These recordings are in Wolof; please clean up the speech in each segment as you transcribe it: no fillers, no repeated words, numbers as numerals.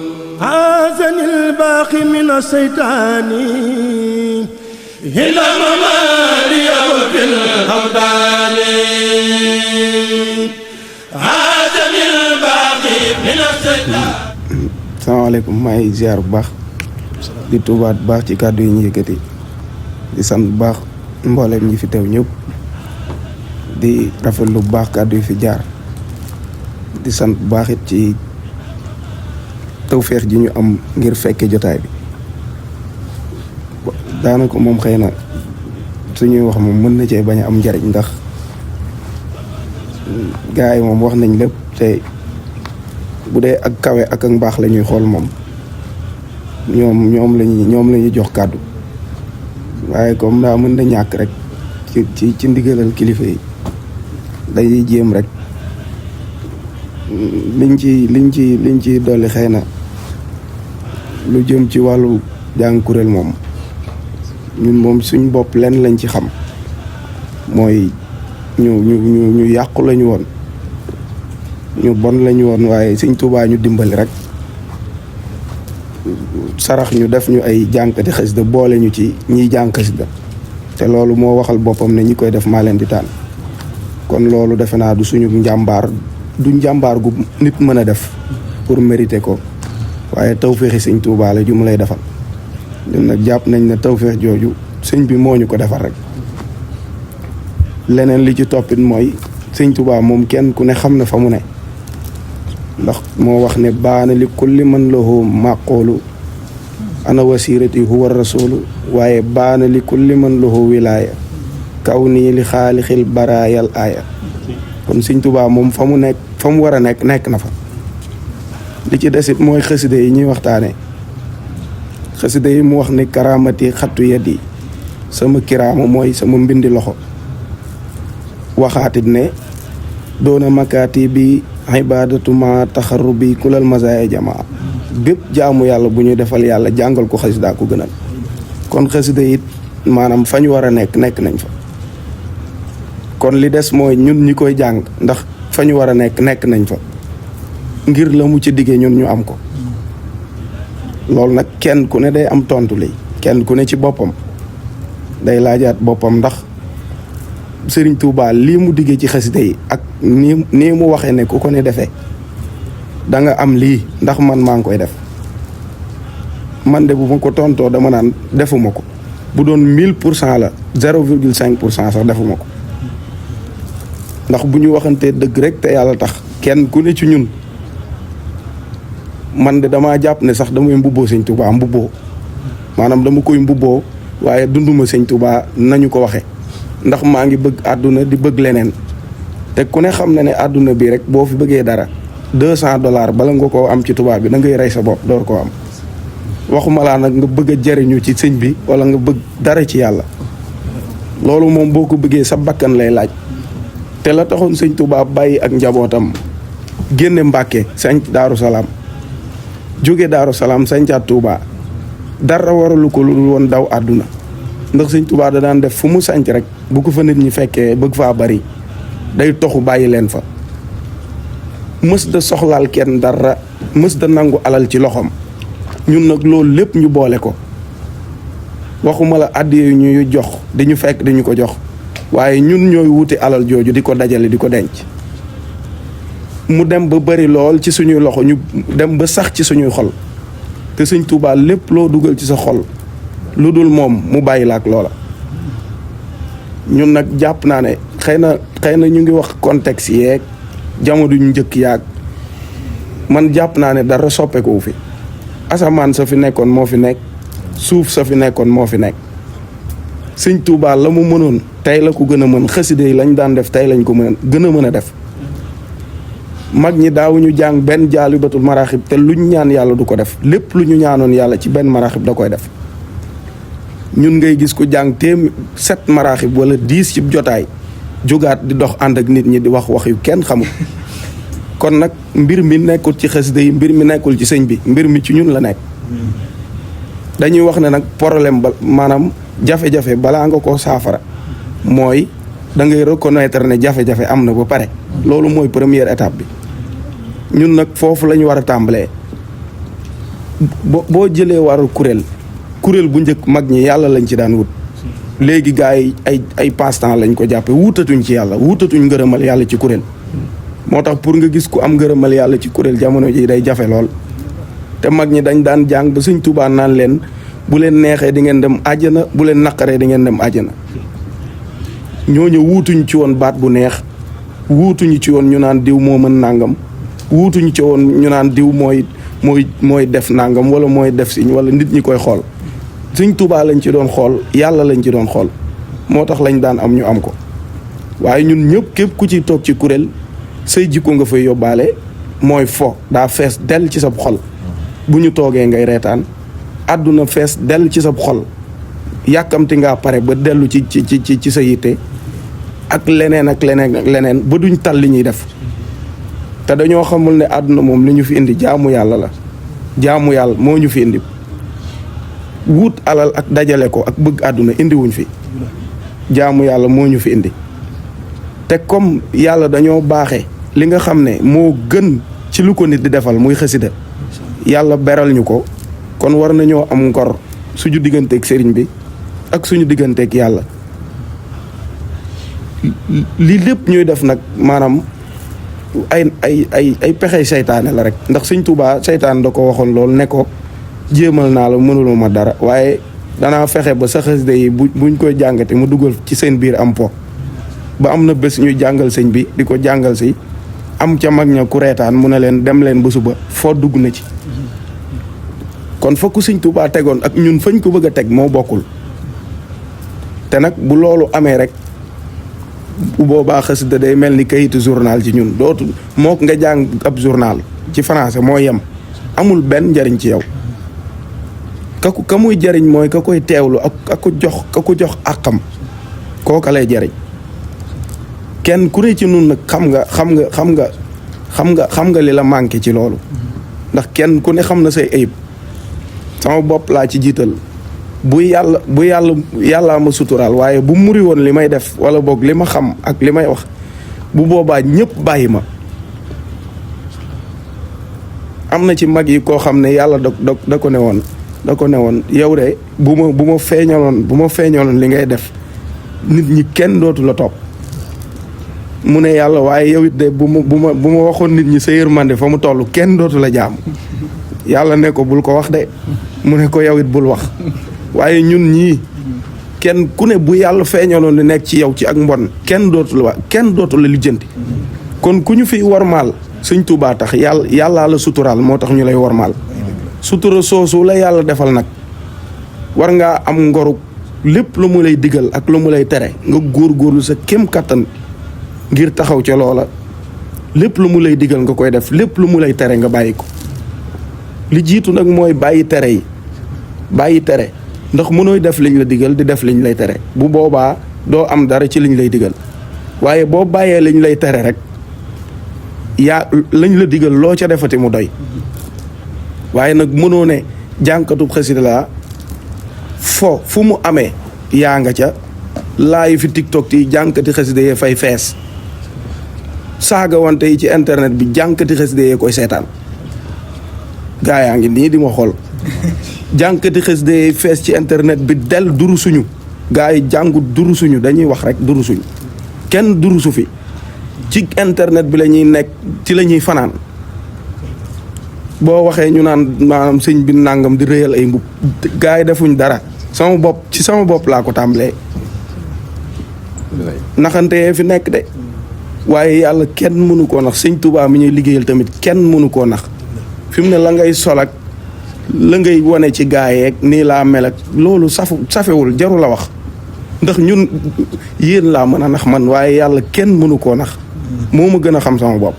عاذني الباقي من الشيطان هنا ممالي في الأودان عاذني الباقي من الشيطان. salaamaaleykum maa ngi ziar bu baax di tuubaat bu baax ci kàddu yi ñu yëkkati di sant bu baax mboolem ñi fi teew ñëpp di rafetlu bu baax kàddu yi fi jaar di sant bu baax it ci tawfeex ji ñu am ngir fekke jotaay bi daanaka moom xëy na suñuy wax moom mën na cee bañ a am njariñ ndax gars yi moom wax nañ lépp te bu dee ak kawe ak mbaax la ñuy xool moom ñoom la ñuy jox kàddu waaye comme daa mën na ñàkk rek ci ndigalal kilifa yi dañuy jéem rek liñ ci dolli xëy na lu jëm ci wàllu jàng kuréel moom ñun moom suñ bopp lenn lañ ci xam mooy ñu yàqu lañu woon ñu bon lañu woon waaye Sëñ Tuubaa ñu dimbali rek sarax ñu def ñu ay jànkati xasida boole ñu ci ñiy jàng xasida te loolu moo waxal boppam ne ñi koy def maa leen di tànn kon loolu defe naa du suñu njàmbaar du njàmbaar gu nit mën a def pour mériter ko waaye tawféexi Sëñ Tuubaa la ju mu lay defal ñun nag jàpp nañ ne tawféex jooju sëñ bi moo ñu ko defal rek leneen li ci toppit mooy Sëñ Tuubaa moom kenn ku ne xam na fa mu ne ndax moo wax ne baana li kulli man lahu maqoolu ana wasirati huwa rasulu waaye baana li kulli man lahu wilaaya kaw nii li xaalixil baraayal aaya kon Sëñ Tuubaa moom fa mu nekk fa mu war a nekk na fa li ci desit mooy xasida yi ñuy waxtaane xasida yi mu wax ne karaamati xattu yadi sama kiraama mooy sama mbindi loxo waxaatit ne doona makaati bi ibadatuma taxarrubi kulal masaaya jamaa bépp jaamu yàlla bu ñuy defal yàlla jàngal ko xasida ko gënal kon xasida it maanaam fa ñu war a nekk nañ fa kon li des mooy ñun ñi koy jàng ndax fa ñu war a nekk nañ fa ngir la mu ci diggee ñun ñu am ko loolu nag kenn ku ne day am tontu li kenn ku ne ci boppam day laajaat boppam ndax Sëriñ Tuubaa lii mu diggee ci xasida yi ak nii mu waxee ne ku ko ne defee da nga am lii ndax man maa ngi koy def man de bu ma ko tontoo dama naan defuma ko bu doon 1000% la 0,5% sax defuma ko ndax bu ñu waxantee dëgg rek te yàlla tax kenn ku ne ci ñun man de damaa jàpp ne sax damay mbubboo Sëñ Tuubaa maanaam dama koy mbubboo waaye dunduma Sëñ Tuubaa nañu ko waxe ndax maa ngi bëgg àdduna di bëgg leneen te ku ne xam na ne àdduna bi rek boo fi bëggee dara $200 bala nga koo am ci tubaab bi da ngay rey sa bopp door koo am waxuma laa nag nga bëgg a jariñu ci sëñ bi wala nga bëgg dara ci yàlla loolu moom boo ko bëggee sa bakkan lay laaj te la taxoon Sëñ Tuubaa bàyyi ak njabootam génne Mbàkke sañc Daaru Salaam jóge Daaru Salaam sañcaat Tuubaa dara waralu ko lu woon daw àdduna ndax Sëñ Tuubaa da daan def fu mu sañc rek bu ko fa nit ñi fekkee bëgg faa bari day toxu bàyyi leen fa mës da soxlaal kenn dara mës da nangu alal ci loxoom ñun nag loolu lépp ñu boole ko waxuma la àddiya yu ñuy jox dañu fekk dañu ko jox waaye ñun ñooy wuti alal jooju di ko dajale di ko denc mu dem ba bari lool ci suñuy loxo ñu dem ba sax ci suñuy xol te Sëñ Tuubaa lépp loo dugal ci sa xol lu dul moom mu bàyyi la ak loola ñun nag jàpp naa ne xëy na ñu ngi wax contexte yeeg jamono yu njëkk yaag man jàpp naa ne dara soppeeku fi asamaan sa fi nekkoon moo fi nekk suuf sa fi nekkoon moo fi nekk Sëñ Tuubaa la mu mënoon tey la ko gën a mën xasida yi lañ daan def tey lañ ko gën a mën a def mag ñi daawuñu jàng benn jaalibatul maraaxib te luñ ñaan yàlla du ko def lépp lu ñu ñaanoon yàlla ci benn maraaxib da koy def ñun ngay gis ku jàng 7 maraaxib wala 10 ci jotaay jógaat di dox ànd ak nit ñi di wax yu kenn xamul kon nag mbir mi nekkul ci xasida yi mbir mi nekkul ci sëñ bi mbir mi ci ñun la nekk dañuy wax ne nag problème ba maanaam jafe-jafe balaa nga ko saafara mooy da ngay reconnaître ne jafe-jafe am na ba pare loolu mooy première étape bi ñun nag foofu la ñu war a tàmbalee boo jëlee waru kuréel bu njëkk mag ñi yàlla lañ ci daan wut léegi gars yi ay passe-temps lañ ko jàppe wutatuñ ci yàlla wutatuñ ngërëmal yàlla ci kuréel moo tax pour nga gis ku am ngërëmal yàlla ci kuréel jamono ji day jafe lool te mag ñi dañ daan jàng ba Sëñ Tuubaa naan leen bu leen neexee di ngeen dem àjjana bu leen naqaree di ngeen dem àjjana ñooñu wuutuñ ci woon baat bu neex wuutuñu ci woon ñu naan diw moo mën nàngam wuutuñu ci woon ñu naan diw mooy def nàngam wala mooy def siñ wala nit ñi koy xool Sëñ Tuubaa lañ ci doon xool yàlla lañ ci doon xool moo tax lañ daan am ñu am ko waaye ñun ñëpp képp ku ci toog ci kuréel say jikko nga fay yóbbaale mooy fo daa fees dell ci sab xol bu ñu toogee ngay reetaan àdduna fees dell ci sab xol yàkkamti ngaa pare ba dellu ci sa yitte ak leneen ak leneen ba duñ tal li ñuy def te dañoo xamul ne àdduna moom li ñu fi indi jaamu yàlla la jaamu yàlla moo ñu fi indi wut alal ak dajale ko ak bëgg àdduna indiwuñ fi jaamu yàlla moo ñu fi indi te comme yàlla dañoo baaxe li nga xam ne moo gën ci lu ko nit di defal muy xasida yàlla beral ñu ko kon war nañoo am ngor suñu digganteeg sëriñ bi ak suñu digganteeg yàlla lii lépp ñuy def nag maanaam ay pexey seytaane la rek ndax Sëñ Tuubaa seytaan da ko waxoon loolu ne ko jéemal naa la mënuloo ma dara waaye danaa fexe ba sa xasida yi buñ koy jàngate mu dugal ci seen biir am po ba am na bés ñuy jàngal sëñ bi di ko jàngal si am ca mag ña ku reetaan mu ne leen dem leen ba suba foo dugg na ci kon fokk Sëñ Tuubaa tegoon ak ñun fañ ko bëgg a teg moo bokkul te nag bu loolu amee rek bu boobaa xasida day mel ni kayitu journal ci ñun dootul mook nga jàng ab journal ci français moo yem amul benn njariñ ci yow ka muy jariñ mooy ka koy teewlu ak ka ko jox àqam kooka lay jariñ kenn ku ne ci nun nag xam nga li la manqué ci loolu ndax kenn ku ne xam na say ayib sama bopp laa ci jiital bu yàllaa ma suturaal waaye bu muri woon li may def wala boog li ma xam ak li may wax bu boobaa ñëpp bàyyi ma am na ci mag yi koo xam ne yàlla da ko ne woon yow de bu ma feeñaloon li ngay def nit ñi kenn dootu la topp mu ne yàlla waaye yow it de bu ma waxoon nit ñi sa yërmande fa mu toll kenn dootu la jaam yàlla ne ko bul ko wax de mu ne ko yow it bul wax waaye ñun ñii kenn ku ne bu yàlla feeñaloon li nekk ci yow ci ak mbon kenn dootu la lijjanti kon ku ñu fi warmaal Sëñ Tuubaa tax yàllaa la suturaal moo tax ñu lay warmaal sutura soosu la yàlla defal nag war ngaa am ngoru lépp lu mu lay digal ak lu mu lay tere nga góorgóorlu sa kem kattan ngir taxaw ca loola lépp lu mu lay digal nga koy def lépp lu mu lay tere nga bàyyi ko li jiitu nag mooy bàyyi tere ndax mënooy def liñ la digal di def liñ lay tere bu boobaa doo am dara ci liñ lay digal waaye boo bàyyee liñ lay tere rek lañ la digal loo ca defati mu doy waaye nag mënoo ne jànkatub xasida la fu mu amee yaa nga ca laayi fi TikTok yi jànkati xasida yee fay fees saaga wante yi ci internet bi jànkati xasida yee koy seetaan gaa yaa ngi nii di ma xool jànkati xasida yee fees ci internet bi del duru suñu gaa yi jàngut duru suñu dañuy wax rek duru suñu kenn duru su fi ci internet bi la ñuy nekk ci la ñuy fanaan boo waxee ñu naan maanaam sëñ bi nàngam di réyal ay mbub gaa yi defuñ dara sama bopp laa ko tàmbalee naxante yee fi nekk de waaye yàlla kenn mënu koo nax Sëñ Tuubaa mi ñuy liggéeyal tamit kenn mënu koo nax fi mu ne la ngay sol ak la ngay wane ci gaa yeeg nii laa mel ak loolu safewul jaru la wax ndax ñun yéen laa mën a nax man waaye yàlla kenn mënu koo nax moo ma gën a xam sama bopp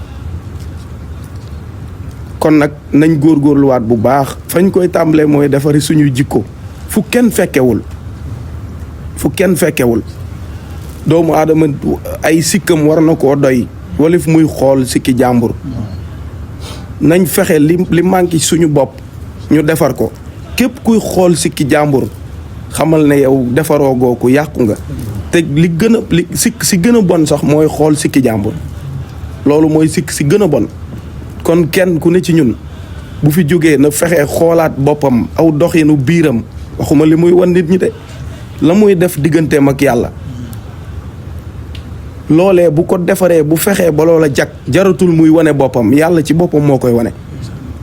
kon nag nañ góorgóorluwaat bu baax fañ koy tàmbalee mooy defari suñuy jikko fu kenn fekkewul doomu aadama ay sikkam war na koo doy wala fu muy xool sikki jàmbur nañ fexe li manqué suñu bopp ñu defar ko képp kuy xool sikki jàmbur xamal ne yow defaroo gooku yàqu nga te li si gën a bon sax mooy xool sikki jàmbur loolu mooy sikk si gën a bon kon kenn ku ne ci ñun bu fi jógee na fexee xoolaat boppam aw doxinu biiram waxuma li muy wan nit ñi de la muy def digganteem ak yàlla loolee bu ko defaree bu fexee ba loola jag jaratul muy wane boppam yàlla ci boppam moo koy wane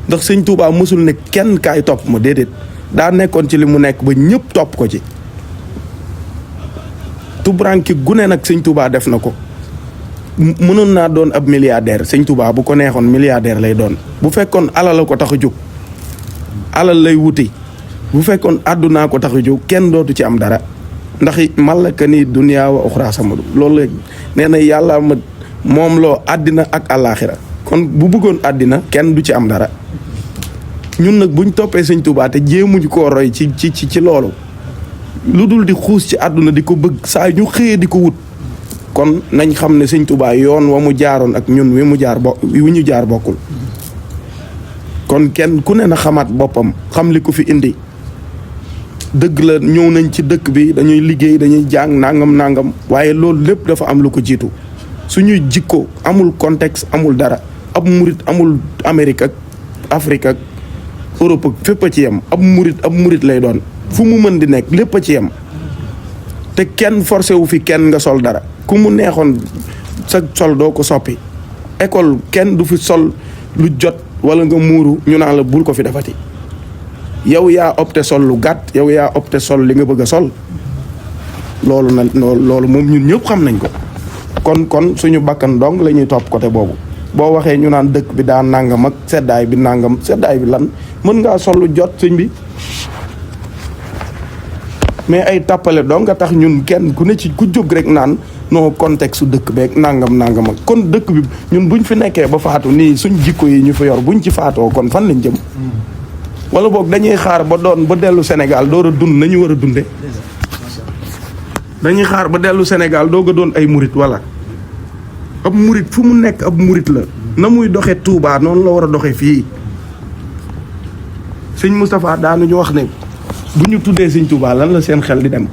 ndax sëñ Tuubaa mësul ne kenn kaay topp ma déedéet daa nekkoon ci li mu nekk ba ñëpp topp ko ci tubranki gune nag sëñ Tuubaa def na ko mënoon naa doon ab milliardaire sëñ Tuubaa bu ko neexoon milliardaire lay doon bu fekkoon alal la ko tax a jóg alal lay wuti bu fekkoon àddunaa ko tax a jóg kenn dootu ci am dara ndax malaka ni dunya wa uxra samadu loolu nee na yàlla ma moom loo àddina ak àllaaxira kon bu bëggoon àddina kenn du ci am dara ñun nag buñ toppee sëñ Tuubaa te jéemuñu koo roy ci loolu lu dul di xuus ci àdduna di ko bëgg saa ñu xëyee di ko wut kon nañ xam ne sëñ Tuubaa yoon wa mu jaaroon ak ñun wi ñu jaar bokkul kon kenn ku ne na xamaat boppam xam li ko fi indi dëgg la ñëw nañ ci dëkk bi dañuy liggéey dañuy jàng nangam waaye loolu lépp dafa am lu ko jiitu suñuy jikko amul contexte amul dara ab murit amul Amérique ak Afrique ak Europe ak fépp a ci yem ab murit lay doon fu mu mën di nekk lépp a ci yem te kenn forcé wu fi kenn nga sol dara ku mu neexoon sa sol doo ko soppi école kenn du fi sol lu jot wala nga muuru ñu naan la bul ko fi defati yow yaa opté sol lu gàtt yow yaa opté sol li nga bëgg a sol loolu moom ñun ñëpp xam nañ ko kon suñu bakkan dong la ñuy topp côté boobu boo waxee ñu naan dëkk bi daa nangam ak seddaay bi nangam seddaay bi lan mën ngaa sol lu jot sëñ bi mais ay tàppale dong nga tax ñun kenn ku ne ci ku jóg rek naan non contexte su dëkk beeg nangam ak kon dëkk bi ñun buñ fi nekkee ba faatu nii suñ jikko yi ñu fa yor buñ ci faatoo kon fan lañ jëm wala boog dañuy xaar ba dellu Sénégal door a dund nañu war a dunde dañuy xaar ba dellu Sénégal doog a doon ay murit wala ab murit fu mu nekk ab murit la na muy doxe Touba noonu la war a doxe fii sëñ Moustapha daanuñu wax ne bu ñu tuddee sëñ Touba lan la seen xel di dem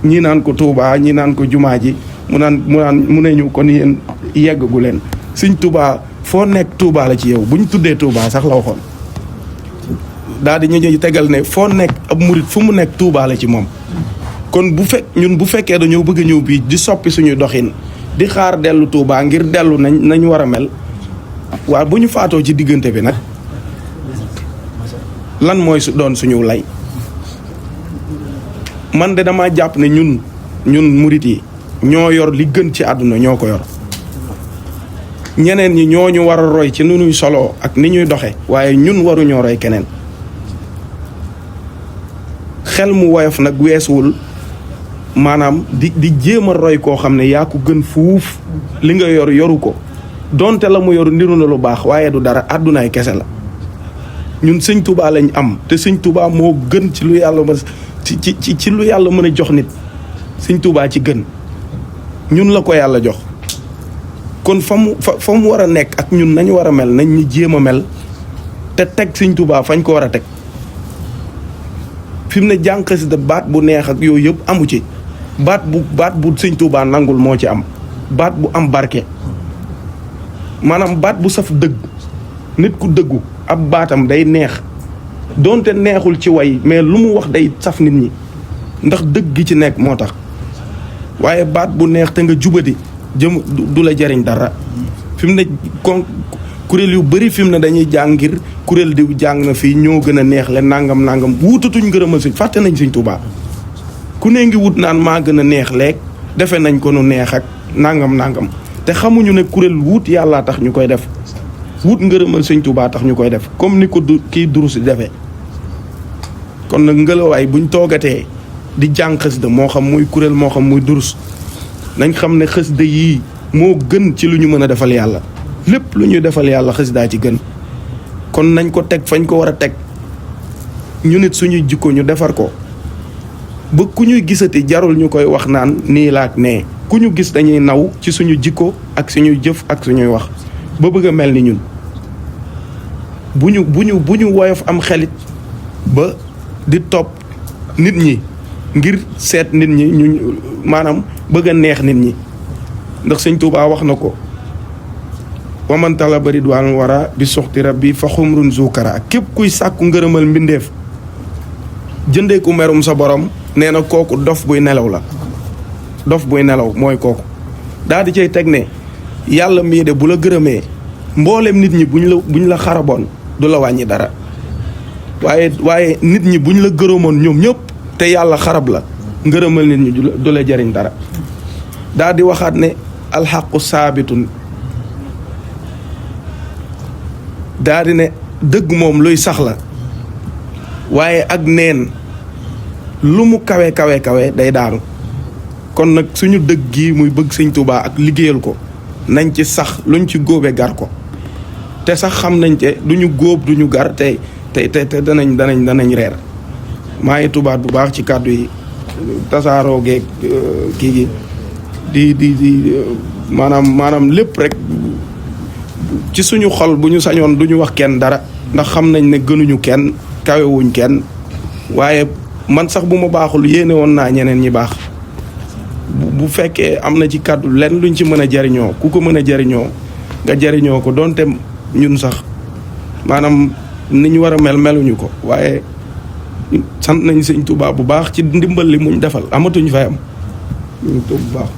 ñii naan ko Touba ñii naan ko jumaa ji mu ne ñu kon yéen yeggagu leen sëñ Touba foo nekk Touba la ci yow bu ñu tuddee Touba sax la waxoon daal di ñu tegal ne foo nekk ab murit fu mu nekk Touba la ci moom kon bu fekkee dañoo bëgg a ñëw bii di soppi suñu doxin di xaar dellu Touba ngir dellu nañ war a mel waaw bu ñu faatoo ci diggante bi nag lan mooy doon suñu lay man de dama jàpp ne ñun murit yi ñoo yor li gën ci àdduna ñoo ko yor ñeneen ñi ñoo ñu war a roy ci nu ñuy soloo ak ni ñuy doxe waaye ñun waruñoo roy keneen xel mu woyof nag weesuwul maanaam di jéem a roy koo xam ne yaa ko gën fuuf li nga yoru ko donte la mu yor niru na lu baax waaye du dara àddunaay kese la ñun sëñ Touba lañ am te sëñ Touba moo gën ci lu yàlla mën ci lu yàlla mën a jox nit sëñ Touba ci gën ñun la ko yàlla jox kon fa mu war a nekk ak ñun nañu war a mel nañ ñu jéem a mel te teg sëñ Touba fañ ko war a teg fi mu ne jàng xasida baat bu neex ak yooyu yëpp amu ci baat bu sëñ Touba nangul moo ci am baat bu am barke maanaam baat bu saf dëgg nit ku dëggu ab baatam day neex donte neexul ci way mais lu mu wax day saf nit ñi ndax dëgg gi ci nekk moo tax waaye baat bu neex te nga jubadi jëm du la jariñ dara fi mu ne kuréel yu bëri fi mu ne dañuy jàng ngir kuréel diw jàng na fii ñoo gën a neex le nangam wutatuñ ngërëmal sëñ fàtte nañ sëñ Touba ku ne ngi wut naan maa gën a neex leeg defe nañ ko nu neex ak nangam te xamuñu ne kuréel wut yàllaa tax ñu koy def wut ngërëmal sëñ Touba tax ñu koy def comme ni ko kii durus di defee kon nag ngelawaay buñ toogatee di jàng xasida moo xam muy kuréel moo xam muy durus nañ xam ne xasida yii moo gën ci lu ñu mën a defal yàlla lépp lu ñuy defal yàlla xasidaa ci gën kon nañ ko teg fañ ko war a teg ñu nit suñuy jikko ñu defar ko ba ku ñuy gisati jarul ñu koy wax naan nii laak nee ku ñu gis dañuy naw ci suñu jikko ak suñuy jëf ak suñuy wax ba bëgg a mel ni ñun bu ñu woyof am xelit ba di topp nit ñi ngir seet nit ñi ñu maanaam bëgg a neex nit ñi ndax sëñ Touba wax na ko waman talaba ridwaan wara bi soxti rabbi fa xumrun zukara képp kuy sàkku ngërëmal mbindeef jëndee ku merum sa borom nee na kooku dof buy nelaw la dof buy nelaw mooy kooku daal di cay teg ne yàlla mii de bu la gërëmee mboolem nit ñi buñ la xaraboon du la wàññi dara waaye nit ñi buñ la gërëmoon ñoom ñëpp te yàlla xarab la ngërëmal nit ñi du la jariñ dara daal di waxaat ne alxaqu saabitun daal di ne dëgg moom luy sax la waaye ak neen lu mu kawe kawe kawe day daanu kon nag suñu dëgg gi muy bëgg sëñ Tuubaa ak liggéeyal ko nañ ci sax luñ ci góobe gar ko te sax xam nañ te duñu góob duñu gar te danañ reer maa ngi tubaat bu baax ci kàddu yi tasaaroo geeg kii gi di maanaam lépp rek ci suñu xol bu ñu sañoon duñu wax kenn dara ndax xam nañ ne gënuñu kenn kawewuñ kenn waaye man sax bu ma baaxul yéene woon naa ñeneen ñi baax bu fekkee am na ci kàddu lenn luñ ci mën a jariñoo ku ko mën a jariñoo nga jariñoo ko doonte ñun sax maanaam ni ñu war a meluñu ko waaye sant nañ sëñ Tuubaa bu baax ci ndimbal li muñ defal amatuñ fayam ñu bu baax